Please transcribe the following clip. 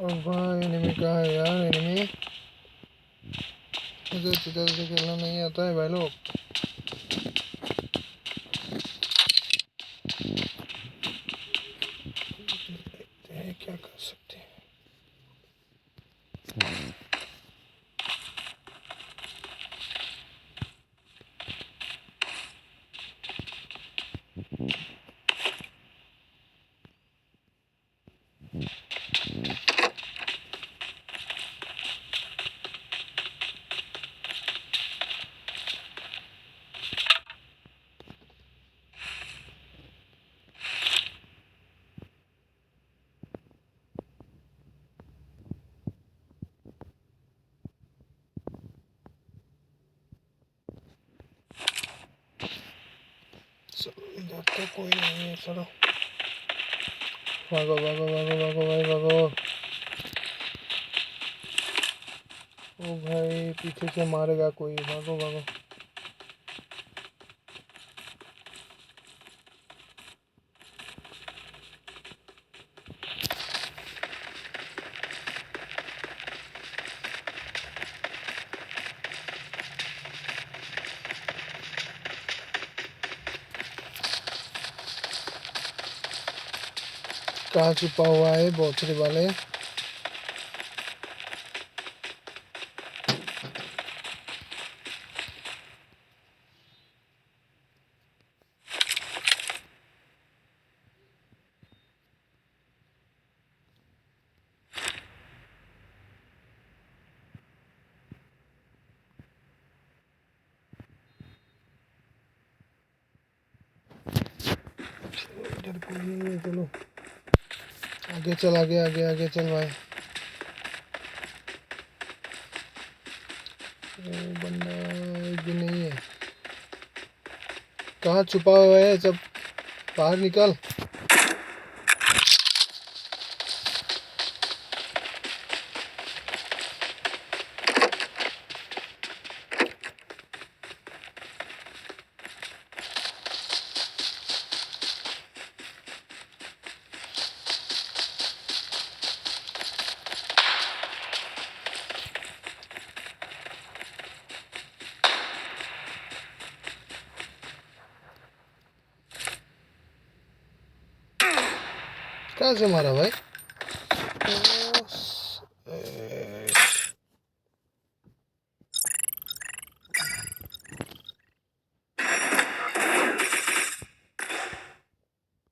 और भाई एनिमी कहाँ है यार? एनिमी मुझे इधर से खेलना नहीं आता है भाई लोग। देखते हैं क्या कर सकते हैं। चलो इधर तो कोई नहीं है। चलो भागो भागो भागो भागो भाई भागो। ओ भाई पीछे से मारेगा कोई। भागो भागो। कहाँ छुपा हुआ है बोचरे वाले? इधर कोई नहीं है। चलो आगे चल, आगे आगे आगे चल भाई। बंदा एक भी नहीं है। कहाँ छुपा हुआ है? सब बाहर निकल। कहाँ से मारा भाई?